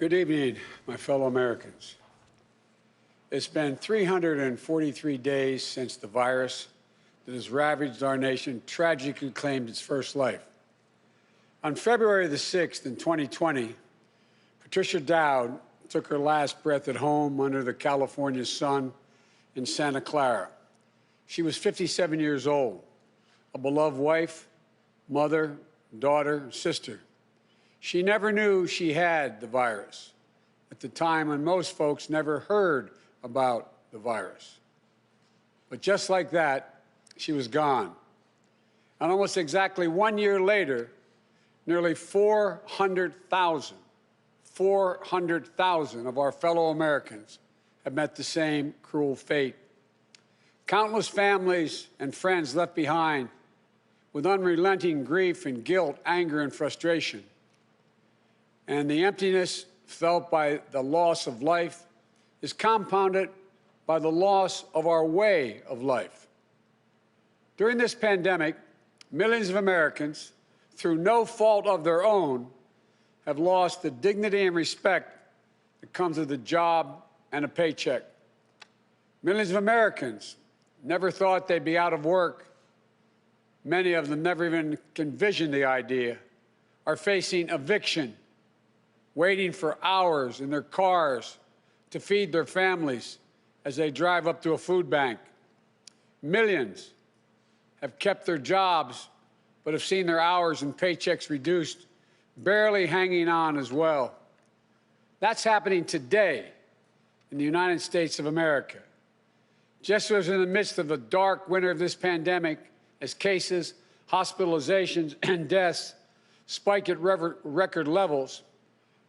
Good evening, my fellow Americans. It's been 343 days since the virus that has ravaged our nation tragically claimed its first life. On February the 6th in 2020, Patricia Dowd took her last breath at home under the California sun in Santa Clara. She was 57 years old, a beloved wife, mother, daughter, sister. She never knew she had the virus at the time when most folks never heard about the virus. But just like that, she was gone. And almost exactly 1 year later, nearly 400,000 of our fellow Americans have met the same cruel fate. Countless families and friends left behind with unrelenting grief and guilt, anger and frustration. And the emptiness felt by the loss of life is compounded by the loss of our way of life. During this pandemic, millions of Americans, through no fault of their own, have lost the dignity and respect that comes with a job and a paycheck. Millions of Americans never thought they'd be out of work. Many of them never even envisioned the idea, are facing eviction, waiting for hours in their cars to feed their families as they drive up to a food bank. Millions have kept their jobs but have seen their hours and paychecks reduced, barely hanging on as well. That's happening today in the United States of America. Just as in the midst of the dark winter of this pandemic, as cases, hospitalizations, and deaths spike at record levels,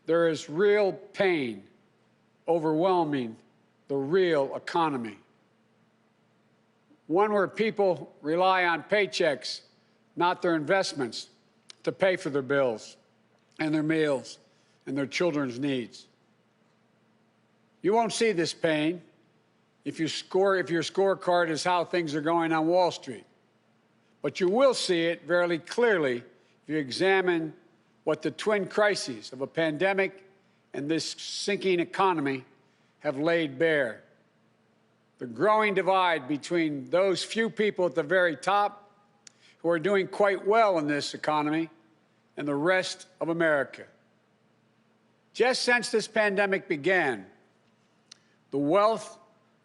there is real pain overwhelming the real economy. One where people rely on paychecks, not their investments, to pay for their bills and their meals and their children's needs. You won't see this pain if your scorecard is how things are going on Wall Street. But you will see it very clearly if you examine what the twin crises of a pandemic and this sinking economy have laid bare. The growing divide between those few people at the very top who are doing quite well in this economy and the rest of America. Just since this pandemic began, the wealth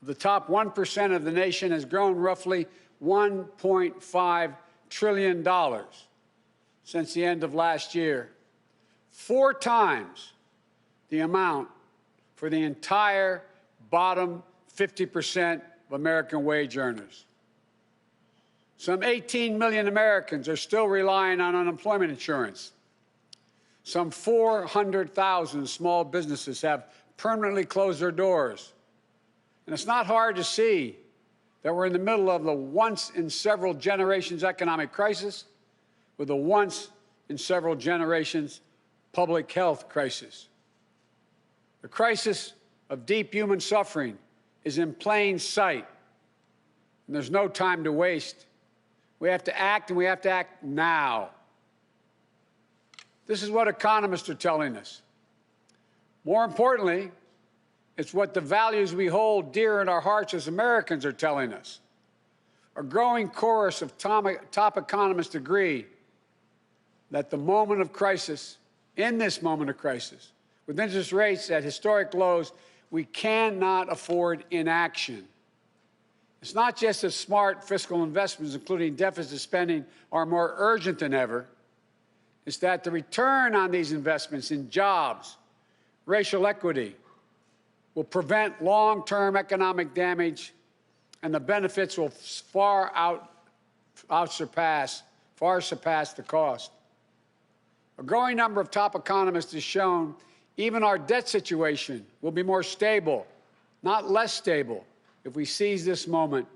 of the top 1% of the nation has grown roughly $1.5 trillion since the end of last year, 4 times the amount for the entire bottom 50% of American wage earners. Some 18 million Americans are still relying on unemployment insurance. Some 400,000 small businesses have permanently closed their doors. And it's not hard to see that we're in the middle of the once-in-several-generations economic crisis with a once-in-several-generations public health crisis. The crisis of deep human suffering is in plain sight, and there's no time to waste. We have to act, and we have to act now. This is what economists are telling us. More importantly, it's what the values we hold dear in our hearts as Americans are telling us. A growing chorus of top economists agree that the moment of crisis, in this moment of crisis, with interest rates at historic lows, we cannot afford inaction. It's not just that smart fiscal investments, including deficit spending, are more urgent than ever. It's that the return on these investments in jobs, racial equity, will prevent long-term economic damage, and the benefits will far surpass the cost. A growing number of top economists has shown even our debt situation will be more stable, not less stable, if we seize this moment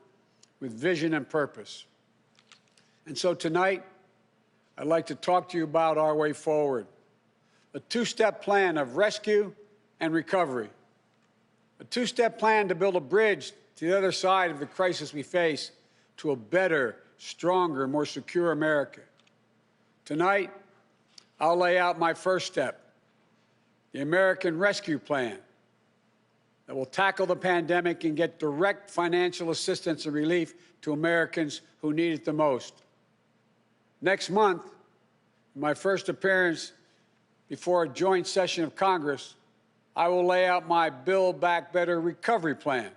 with vision and purpose. And so tonight, I'd like to talk to you about our way forward, a 2-step plan of rescue and recovery, a 2-step plan to build a bridge to the other side of the crisis we face to a better, stronger, more secure America. Tonight, I'll lay out my first step, the American Rescue Plan that will tackle the pandemic and get direct financial assistance and relief to Americans who need it the most. Next month, in my first appearance before a joint session of Congress, I will lay out my Build Back Better recovery plan.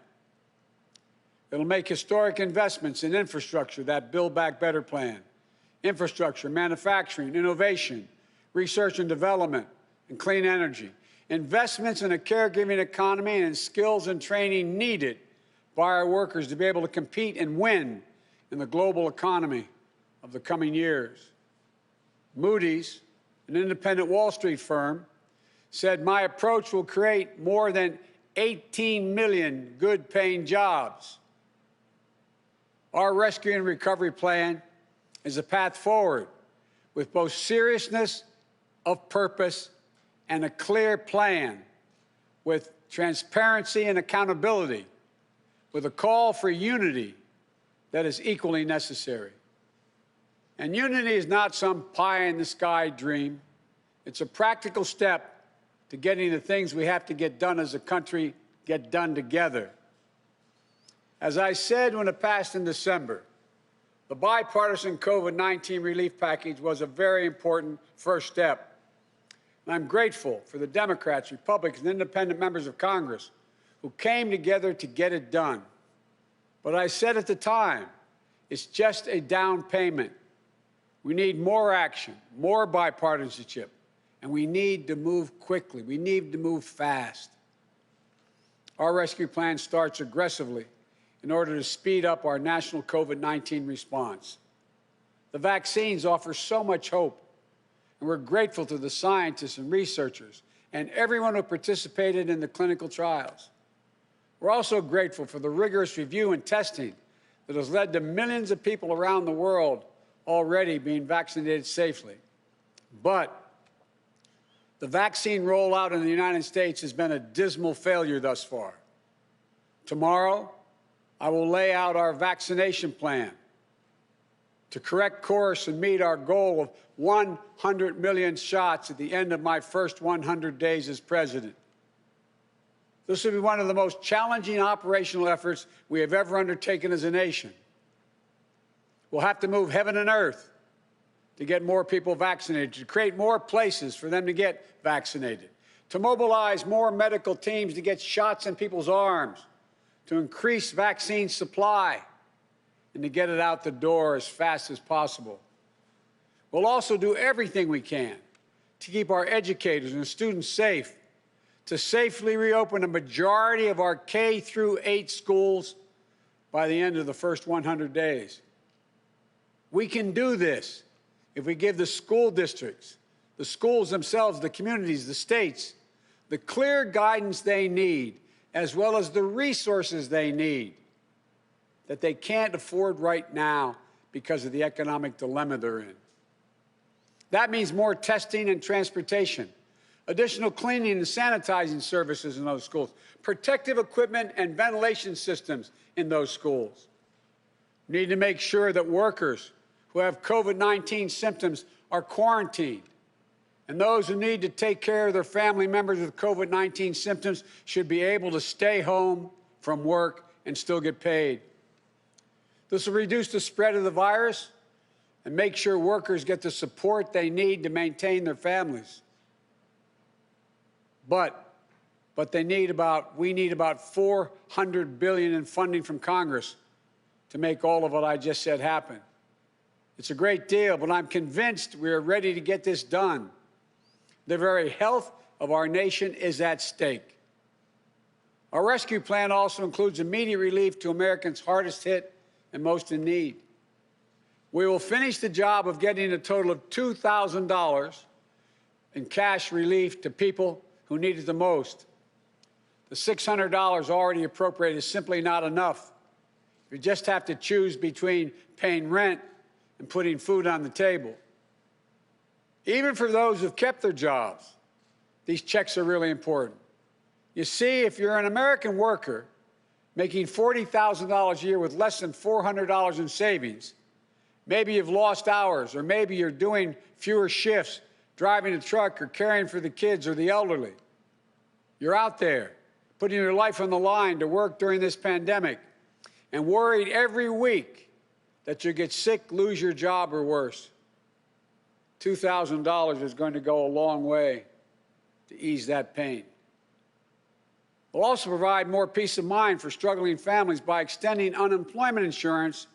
It'll make historic investments in infrastructure, that Build Back Better plan. Infrastructure, manufacturing, innovation, research and development, and clean energy. Investments in a caregiving economy and skills and training needed by our workers to be able to compete and win in the global economy of the coming years. Moody's, an independent Wall Street firm, said my approach will create more than 18 million good-paying jobs. Our rescue and recovery plan is a path forward with both seriousness of purpose and a clear plan, with transparency and accountability, with a call for unity that is equally necessary. And unity is not some pie-in-the-sky dream. It's a practical step to getting the things we have to get done as a country get done together. As I said when it passed in December, the bipartisan COVID-19 relief package was a very important first step. And I'm grateful for the Democrats, Republicans, and independent members of Congress who came together to get it done. But I said at the time, it's just a down payment. We need more action, more bipartisanship, and we need to move quickly. We need to move fast. Our rescue plan starts aggressively in order to speed up our national COVID-19 response. The vaccines offer so much hope, and we're grateful to the scientists and researchers and everyone who participated in the clinical trials. We're also grateful for the rigorous review and testing that has led to millions of people around the world already being vaccinated safely. But the vaccine rollout in the United States has been a dismal failure thus far. Tomorrow, I will lay out our vaccination plan to correct course and meet our goal of 100 million shots at the end of my first 100 days as president. This will be one of the most challenging operational efforts we have ever undertaken as a nation. We'll have to move heaven and earth to get more people vaccinated, to create more places for them to get vaccinated, to mobilize more medical teams to get shots in people's arms, to increase vaccine supply, and to get it out the door as fast as possible. We'll also do everything we can to keep our educators and students safe, to safely reopen a majority of our K-8 schools by the end of the first 100 days. We can do this if we give the school districts, the schools themselves, the communities, the states, the clear guidance they need, as well as the resources they need that they can't afford right now because of the economic dilemma they're in. That means more testing and transportation, additional cleaning and sanitizing services in those schools, protective equipment and ventilation systems in those schools. We need to make sure that workers who have COVID-19 symptoms are quarantined, and those who need to take care of their family members with COVID-19 symptoms should be able to stay home from work and still get paid. This will reduce the spread of the virus and make sure workers get the support they need to maintain their families. But we need about $400 billion in funding from Congress to make all of what I just said happen. It's a great deal, but I'm convinced we are ready to get this done. The very health of our nation is at stake. Our rescue plan also includes immediate relief to Americans hardest hit and most in need. We will finish the job of getting a total of $2,000 in cash relief to people who need it the most. The $600 already appropriated is simply not enough. You just have to choose between paying rent and putting food on the table. Even for those who've kept their jobs, these checks are really important. You see, if you're an American worker making $40,000 a year with less than $400 in savings, maybe you've lost hours, or maybe you're doing fewer shifts, driving a truck or caring for the kids or the elderly. You're out there putting your life on the line to work during this pandemic and worried every week that you get sick, lose your job, or worse. $2,000 is going to go a long way to ease that pain. We'll also provide more peace of mind for struggling families by extending unemployment insurance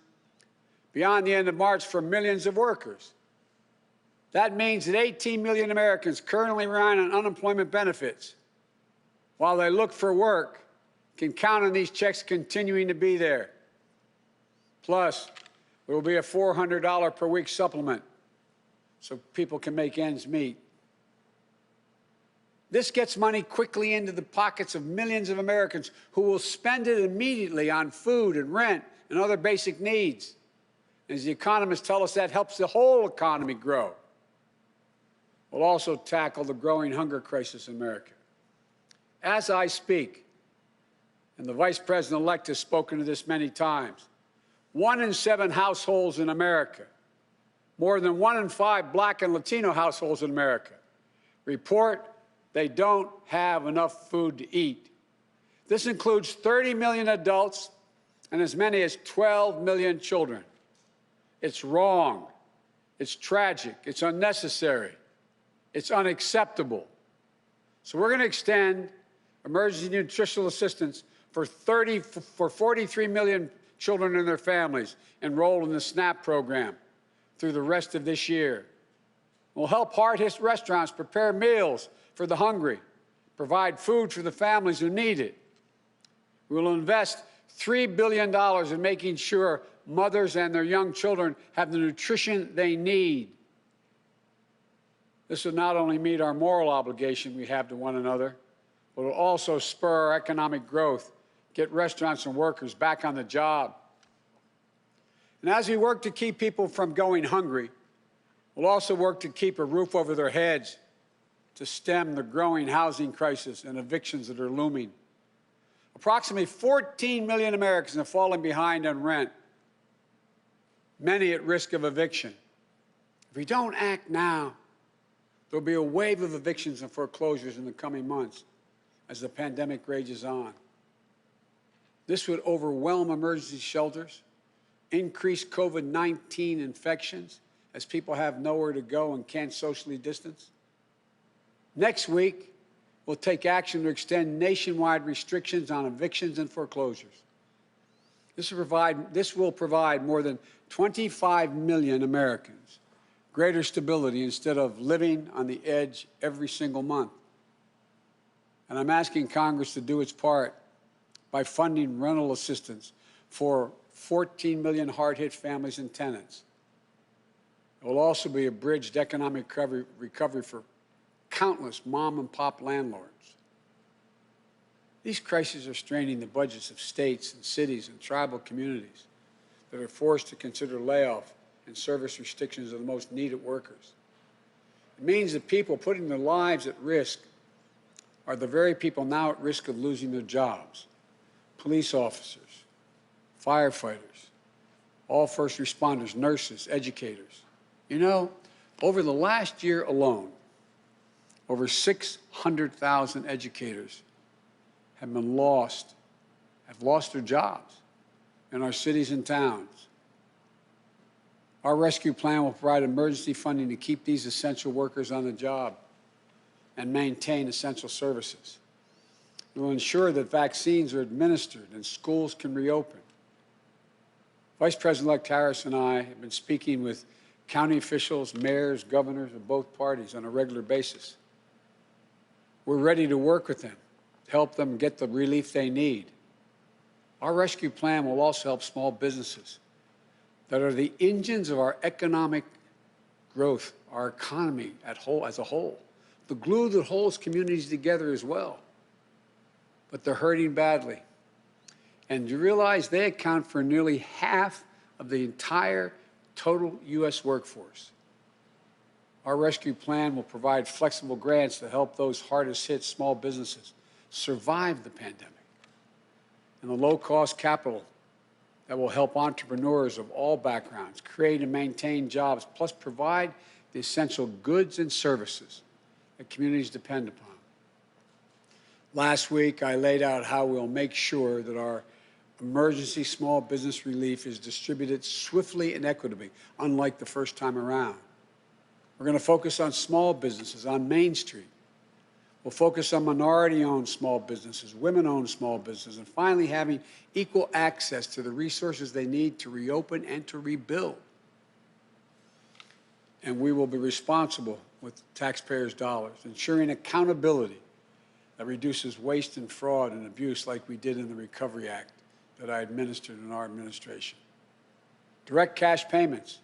beyond the end of March for millions of workers. That means that 18 million Americans currently relying on unemployment benefits while they look for work can count on these checks continuing to be there. Plus, there will be a $400 per week supplement so people can make ends meet. This gets money quickly into the pockets of millions of Americans who will spend it immediately on food and rent and other basic needs. As the economists tell us, that helps the whole economy grow. We'll also tackle the growing hunger crisis in America. As I speak, and the Vice President-elect has spoken to this many times, 1 in 7 households in America, more than 1 in 5 Black and Latino households in America, report they don't have enough food to eat. This includes 30 million adults and as many as 12 million children. It's wrong. It's tragic. It's unnecessary. It's unacceptable. So we're going to extend emergency nutritional assistance for 43 million children and their families enrolled in the SNAP program through the rest of this year. We'll help hard-hit restaurants prepare meals for the hungry, provide food for the families who need it. We will invest $3 billion in making sure mothers and their young children have the nutrition they need. This will not only meet our moral obligation we have to one another, but will also spur our economic growth, get restaurants and workers back on the job. And as we work to keep people from going hungry, we'll also work to keep a roof over their heads, to stem the growing housing crisis and evictions that are looming. Approximately 14 million Americans have fallen behind on rent, many at risk of eviction. If we don't act now, there'll be a wave of evictions and foreclosures in the coming months as the pandemic rages on. This would overwhelm emergency shelters, increase COVID-19 infections as people have nowhere to go and can't socially distance. Next week, we'll take action to extend nationwide restrictions on evictions and foreclosures. This will provide more than 25 million Americans greater stability instead of living on the edge every single month. And I'm asking Congress to do its part by funding rental assistance for 14 million hard-hit families and tenants. It will also be a bridge to economic recovery for countless mom-and-pop landlords. These crises are straining the budgets of states and cities and tribal communities that are forced to consider layoff and service restrictions of the most needed workers. It means that people putting their lives at risk are the very people now at risk of losing their jobs. Police officers, firefighters, all first responders, nurses, educators. You know, over the last year alone, over 600,000 educators have lost their jobs in our cities and towns. Our rescue plan will provide emergency funding to keep these essential workers on the job and maintain essential services. It will ensure that vaccines are administered and schools can reopen. Vice President-elect Harris and I have been speaking with county officials, mayors, governors of both parties on a regular basis. We're ready to work with them, help them get the relief they need. Our rescue plan will also help small businesses that are the engines of our economic growth, our economy as a whole, the glue that holds communities together as well. But they're hurting badly. And you realize they account for nearly half of the entire total U.S. workforce. Our rescue plan will provide flexible grants to help those hardest hit small businesses survive the pandemic, and the low-cost capital that will help entrepreneurs of all backgrounds create and maintain jobs, plus provide the essential goods and services that communities depend upon. Last week, I laid out how we'll make sure that our emergency small business relief is distributed swiftly and equitably, unlike the first time around. We're going to focus on small businesses on Main Street. We'll focus on minority-owned small businesses, women-owned small businesses, and finally having equal access to the resources they need to reopen and to rebuild. And we will be responsible with taxpayers' dollars, ensuring accountability that reduces waste and fraud and abuse like we did in the Recovery Act that I administered in our administration. Direct cash payments,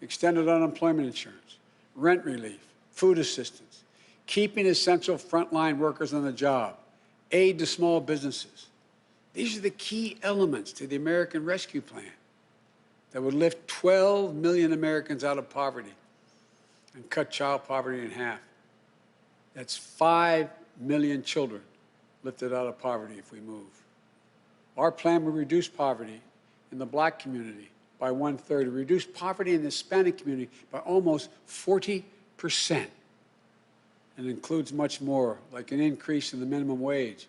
extended unemployment insurance, rent relief, food assistance, keeping essential frontline workers on the job, aid to small businesses. These are the key elements to the American Rescue Plan that would lift 12 million Americans out of poverty and cut child poverty in half. That's 5 million children lifted out of poverty if we move. Our plan will reduce poverty in the Black community by 1/3, reduce poverty in the Hispanic community by almost 40%. And includes much more, like an increase in the minimum wage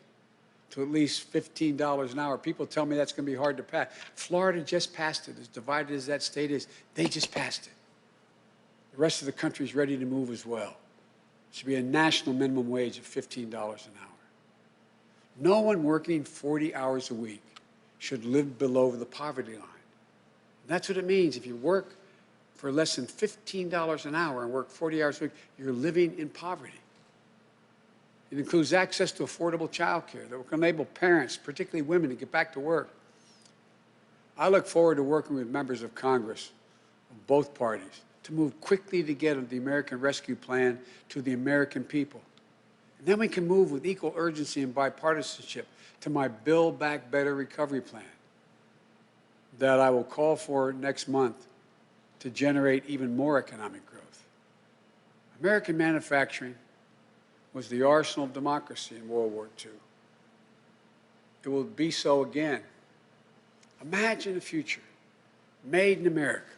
to at least $15 an hour. People tell me that's going to be hard to pass. Florida just passed it. As divided as that state is, they just passed it. The rest of the country is ready to move as well. It should be a national minimum wage of $15 an hour. No one working 40 hours a week should live below the poverty line. And that's what it means. If you work for less than $15 an hour and work 40 hours a week, you're living in poverty. It includes access to affordable child care that will enable parents, particularly women, to get back to work. I look forward to working with members of Congress of both parties to move quickly to get the American Rescue Plan to the American people. And then we can move with equal urgency and bipartisanship to my Build Back Better recovery plan that I will call for next month to generate even more economic growth. American manufacturing was the arsenal of democracy in World War II. It will be so again. Imagine a future made in America,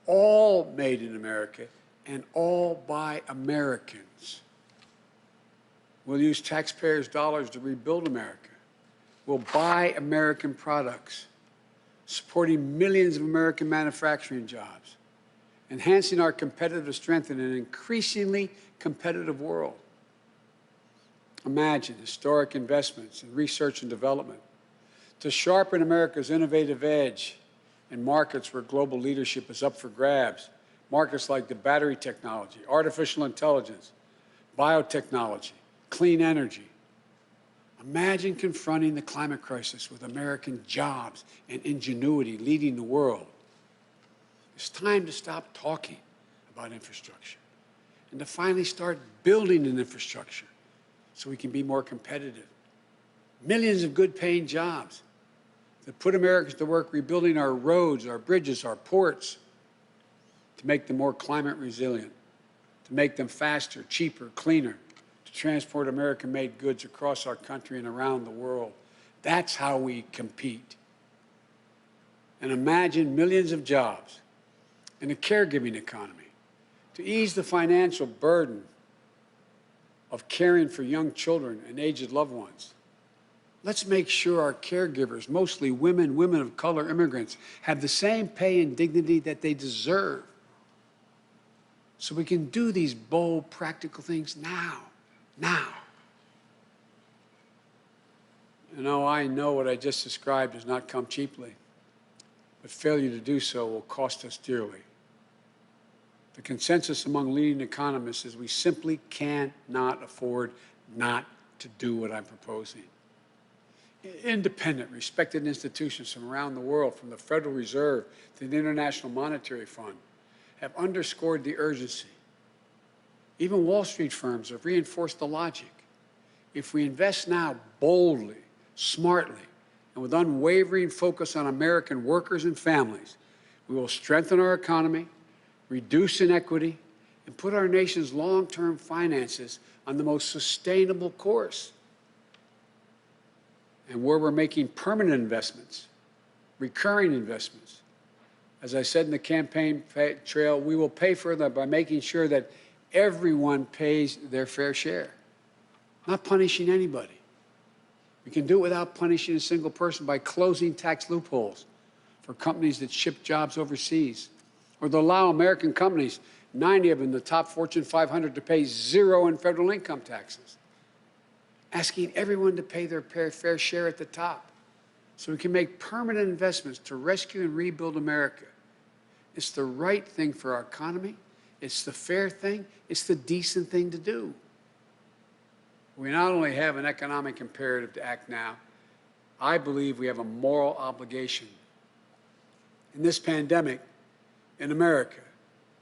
all made in America, and all by Americans. We'll use taxpayers' dollars to rebuild America. We'll buy American products, supporting millions of American manufacturing jobs, enhancing our competitive strength in an increasingly competitive world. Imagine historic investments in research and development to sharpen America's innovative edge in markets where global leadership is up for grabs, markets like the battery technology, artificial intelligence, biotechnology, clean energy. Imagine confronting the climate crisis with American jobs and ingenuity leading the world. It's time to stop talking about infrastructure and to finally start building an infrastructure so we can be more competitive. Millions of good-paying jobs that put Americans to work rebuilding our roads, our bridges, our ports, to make them more climate resilient, to make them faster, cheaper, cleaner, to transport American-made goods across our country and around the world. That's how we compete. And imagine millions of jobs in a caregiving economy to ease the financial burden of caring for young children and aged loved ones. Let's make sure our caregivers, mostly women, women of color, immigrants, have the same pay and dignity that they deserve. So we can do these bold, practical things now. You know, I know what I just described does not come cheaply, but failure to do so will cost us dearly. The consensus among leading economists is we simply cannot afford not to do what I'm proposing. Independent, respected institutions from around the world, from the Federal Reserve to the International Monetary Fund, have underscored the urgency. Even Wall Street firms have reinforced the logic. If we invest now boldly, smartly, and with unwavering focus on American workers and families, we will strengthen our economy, reduce inequity, and put our nation's long-term finances on the most sustainable course. And where we're making permanent investments, recurring investments, as I said in the campaign trail, we will pay for them by making sure that everyone pays their fair share, not punishing anybody. We can do it without punishing a single person by closing tax loopholes for companies that ship jobs overseas, or to allow American companies, 90 of them, the top Fortune 500, to pay zero in federal income taxes, asking everyone to pay their fair share at the top so we can make permanent investments to rescue and rebuild America. It's the right thing for our economy. It's the fair thing. It's the decent thing to do. We not only have an economic imperative to act now, I believe we have a moral obligation. In this pandemic, in America,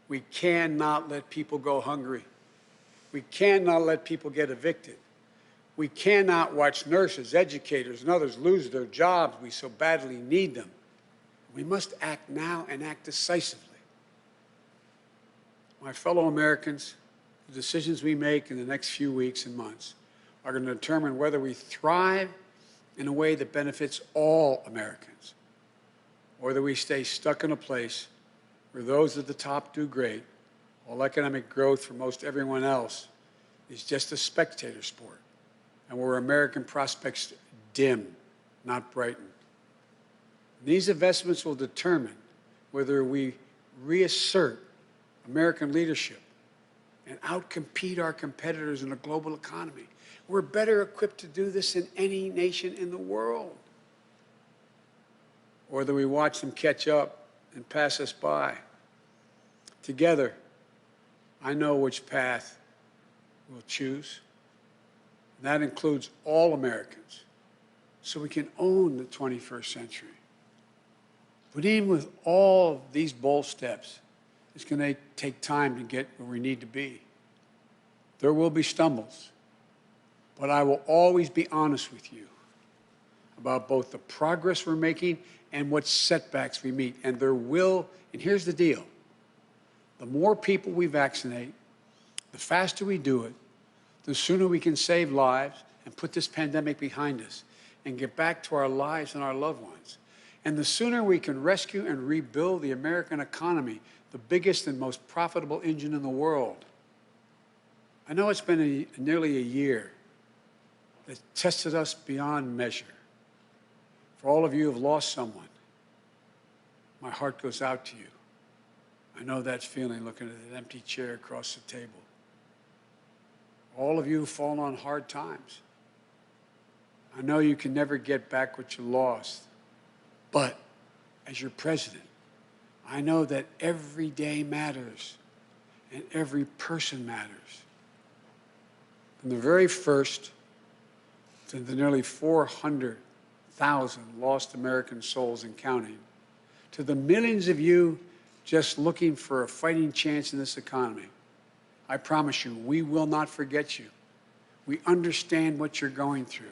we cannot let people go hungry. We cannot let people get evicted. We cannot watch nurses, educators, and others lose their jobs. We so badly need them. We must act now and act decisively. My fellow Americans, the decisions we make in the next few weeks and months are going to determine whether we thrive in a way that benefits all Americans, or whether we stay stuck in a place where those at the top do great, while economic growth for most everyone else is just a spectator sport, and where American prospects dim, not brighten. These investments will determine whether we reassert American leadership and outcompete our competitors in a global economy. We're better equipped to do this than any nation in the world. Or whether we watch them catch up and pass us by. Together, I know which path we'll choose. And that includes all Americans, so we can own the 21st century. But even with all of these bold steps, it's going to take time to get where we need to be. There will be stumbles, but I will always be honest with you about both the progress we're making and what setbacks we meet. And there will, and here's the deal, the more people we vaccinate, the faster we do it, the sooner we can save lives and put this pandemic behind us and get back to our lives and our loved ones. And the sooner we can rescue and rebuild the American economy, the biggest and most profitable engine in the world. I know it's been nearly a year that tested us beyond measure. For all of you who have lost someone, my heart goes out to you. I know that feeling looking at that empty chair across the table. All of you who've fallen on hard times. I know you can never get back what you lost, but as your president, I know that every day matters and every person matters. From the very first to the nearly 400,000 lost American souls and counting, to the millions of you just looking for a fighting chance in this economy, I promise you, we will not forget you. We understand what you're going through.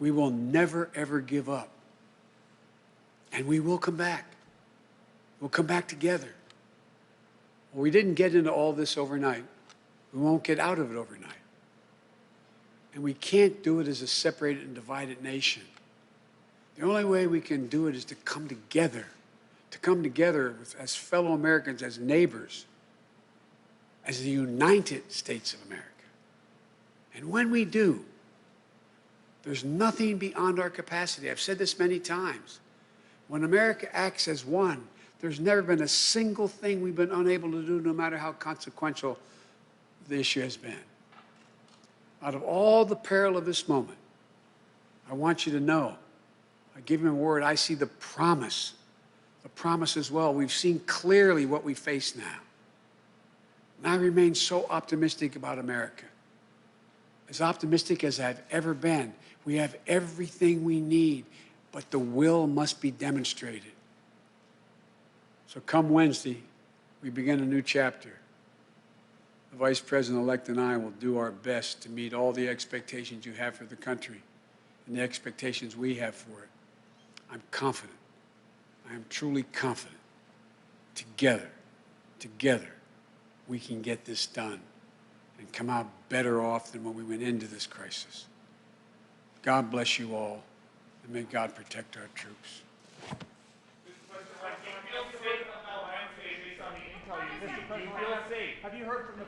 We will never, ever give up. And we will come back. We'll come back together. Well, we didn't get into all this overnight. We won't get out of it overnight. And we can't do it as a separated and divided nation. The only way we can do it is to come together as fellow Americans, as neighbors, as the United States of America. And when we do, there's nothing beyond our capacity. I've said this many times. When America acts as one, there's never been a single thing we've been unable to do, no matter how consequential the issue has been. Out of all the peril of this moment, I want you to know, I give him a word, I see the promise as well. We've seen clearly what we face now. And I remain so optimistic about America. As optimistic as I've ever been. We have everything we need, but the will must be demonstrated. So come Wednesday, we begin a new chapter. The Vice President-elect and I will do our best to meet all the expectations you have for the country and the expectations we have for it. I'm confident. I am truly confident. Together, we can get this done and come out better off than when we went into this crisis. God bless you all, and may God protect our troops. Have you heard from the